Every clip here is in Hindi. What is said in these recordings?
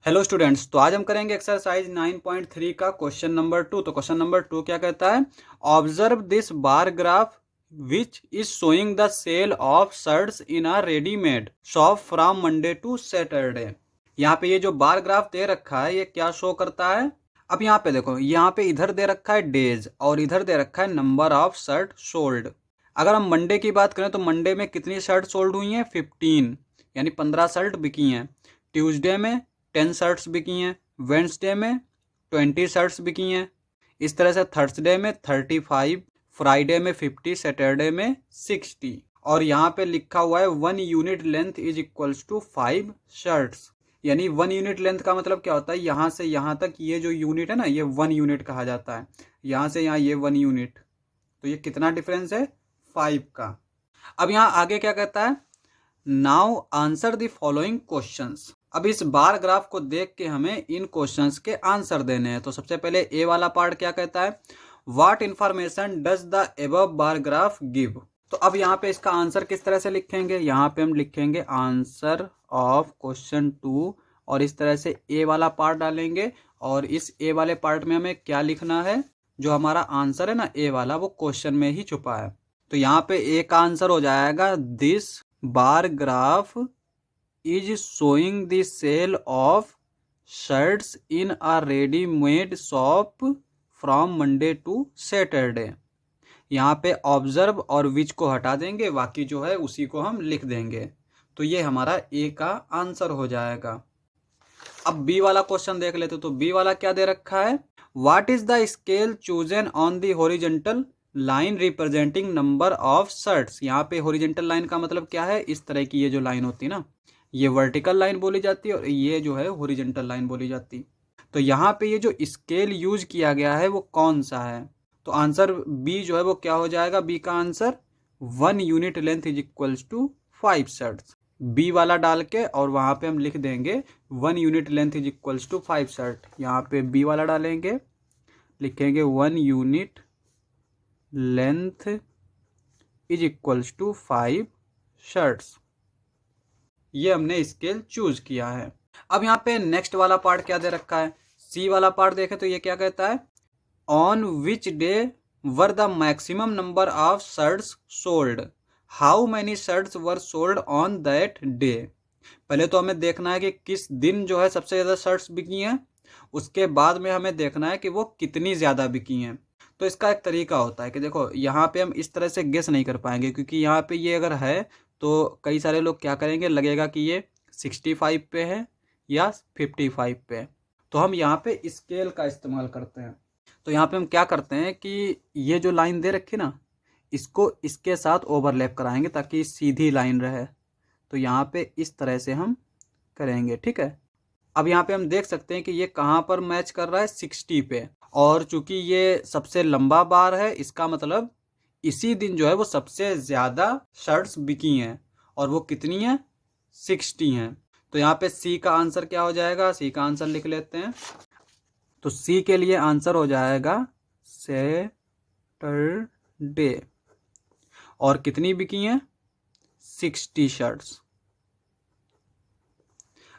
हेलो स्टूडेंट्स, तो आज हम करेंगे एक्सरसाइज 9.3 का क्वेश्चन नंबर 2। तो क्वेश्चन नंबर 2 क्या कहता है? Observe this bar graph which is showing the sale of shirts in a readymade shop from Monday to Saturday. यहाँ पे ये जो बार ग्राफ दे रखा है ये क्या शो करता है? अब यहाँ पे देखो, यहाँ पे इधर दे रखा है डेज और इधर दे रखा है नंबर ऑफ शर्ट सोल्ड। अगर हम मंडे की बात करें तो मंडे में कितनी शर्ट सोल्ड हुई हैं? 15, यानी 15 शर्ट बिकी हैं। ट्यूसडे में 10 शर्ट्स बिकी हैं। वेंसडे में 20 शर्ट्स बिकी हैं। इस तरह से थर्सडे में 35, फ्राइडे में 50, सैटरडे में 60। और यहाँ पे लिखा हुआ है 1 unit length is equals to 5 shirts. यानी 1 यूनिट लेंथ का मतलब क्या होता है? यहाँ से यहाँ तक ये जो यूनिट है ना, ये 1 यूनिट कहा जाता है। यहाँ से यहाँ ये 1 यूनिट, तो ये कितना डिफरेंस है? 5 का। अब यहाँ आगे क्या कहता है? Now answer the following questions. अब इस बार ग्राफ को देख के हमें इन क्वेश्चंस के आंसर देने हैं। तो सबसे पहले ए वाला पार्ट क्या कहता है? What information does the above bar graph give. तो अब यहाँ पे इसका आंसर किस तरह से लिखेंगे? यहाँ पे हम लिखेंगे आंसर ऑफ क्वेश्चन 2 और इस तरह से ए वाला पार्ट डालेंगे। और इस ए वाले पार्ट में हमें क्या लिखना है? जो हमारा आंसर है ना ए वाला, वो क्वेश्चन में ही छुपा है। तो यहाँ पे ए का आंसर हो जाएगा this bar graph is showing the sale of shirts in a readymade shop from Monday to Saturday. यहाँ पे ऑब्जर्व और विच को हटा देंगे, बाकी जो है उसी को हम लिख देंगे। तो ये हमारा ए का आंसर हो जाएगा। अब बी वाला क्वेश्चन देख लेते। तो बी वाला क्या दे रखा है? What is the scale chosen on the horizontal line representing number of shirts. यहाँ पे हॉरिजॉन्टल लाइन का मतलब क्या है? इस तरह की ये जो लाइन होती है ना, ये वर्टिकल लाइन बोली जाती है और ये जो है हॉरिजॉन्टल लाइन बोली जाती। तो यहाँ पे ये जो स्केल यूज किया गया है वो कौन सा है? तो आंसर बी जो है वो क्या हो जाएगा? बी का answer 1 unit length is equals to 5 shirts. B वाला डाल के और वहां पे हम लिख देंगे 1 unit length is equals to 5 shirt. यहाँ पे बी वाला डालेंगे, लिखेंगे 1 unit length is equals to 5 shirts. ये हमने स्केल चूज किया है। अब यहाँ पे नेक्स्ट वाला पार्ट क्या दे रखा है? सी वाला पार्ट देखे तो ये क्या कहता है? On which day were the maximum number of shirts sold. How many shirts were sold on that day. पहले तो हमें देखना है कि किस दिन जो है सबसे ज़्यादा शर्ट्स बिकी हैं। उसके बाद में हमें देखना है कि वो कितनी ज़्यादा बिकी हैं। तो इसका एक तरीका होता है कि देखो, यहाँ पे हम इस तरह से गेस नहीं कर पाएंगे, क्योंकि यहाँ पे ये अगर है तो कई सारे लोग क्या करेंगे, लगेगा कि ये 65 पे है या 55 पे है। तो हम यहाँ पे स्केल का इस्तेमाल करते हैं। तो यहाँ पे हम क्या करते हैं कि ये जो लाइन दे रखी ना, इसको इसके साथ ओवरलैप कराएंगे ताकि सीधी लाइन रहे। तो यहाँ पे इस तरह से हम करेंगे, ठीक है। अब यहाँ पे हम देख सकते हैं कि ये कहाँ पर मैच कर रहा है? 60 पे। और चूंकि ये सबसे लंबा बार है, इसका मतलब इसी दिन जो है वो सबसे ज़्यादा शर्ट्स बिकी हैं। और वो कितनी हैं? 60 हैं। तो यहाँ पे सी का आंसर क्या हो जाएगा? सी का आंसर लिख लेते हैं। तो सी के लिए आंसर हो जाएगा सैटरडे। और कितनी बिकी हैं? 60 शर्ट्स।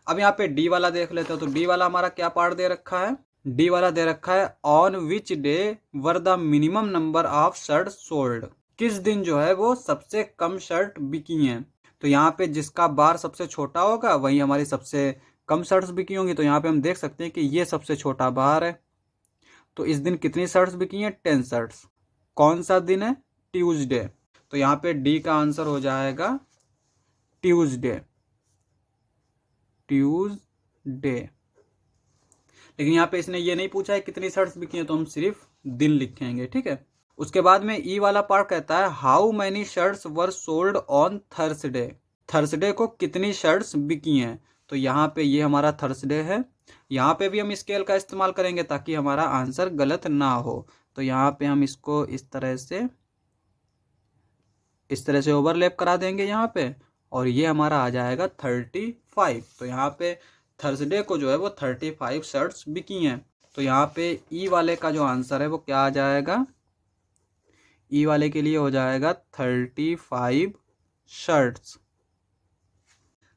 अब यहाँ पे डी वाला देख लेते हैं। तो डी वाला हमारा क्या पार्ट दे रखा है? डी वाला दे रखा है on which day were the minimum number of shirt sold. किस दिन जो है वो सबसे कम शर्ट बिकी हैं। तो यहाँ पे जिसका बार सबसे छोटा होगा वही हमारी सबसे कम शर्ट्स बिकी होंगी। तो यहाँ पे हम देख सकते हैं कि ये सबसे छोटा बार है। तो इस दिन कितनी शर्ट्स बिकी हैं? 10 शर्ट्स। कौन सा दिन है? ट्यूसडे। तो यहाँ पे डी का आंसर हो जाएगा ट्यूसडे। ट्यूसडे। लेकिन यहाँ पे इसने ये नहीं पूछा है कितनी शर्ट्स बिकी हैं, तो हम सिर्फ दिन लिखेंगे, ठीक है। उसके बाद में ई वाला पार्ट कहता है how many shirts were sold on Thursday. Thursday को कितनी शर्ट्स बिकी हैं। तो यहाँ पे ये हमारा थर्सडे है। यहाँ पे भी हम स्केल का इस्तेमाल करेंगे ताकि हमारा आंसर गलत ना हो। तो यहाँ पे हम इसको इस तरह से ओवरलैप करा देंगे यहाँ पे, और ये हमारा आ जाएगा 35। तो यहाँ पे थर्सडे को जो है वो 35 शर्ट्स बिकी हैं। तो यहाँ पे ई वाले का जो आंसर है वो क्या आ जाएगा? ई वाले के लिए हो जाएगा 35 शर्ट्स।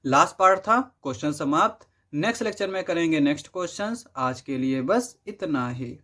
लास्ट पार्ट था, क्वेश्चन समाप्त। नेक्स्ट लेक्चर में करेंगे नेक्स्ट क्वेश्चंस। आज के लिए बस इतना ही।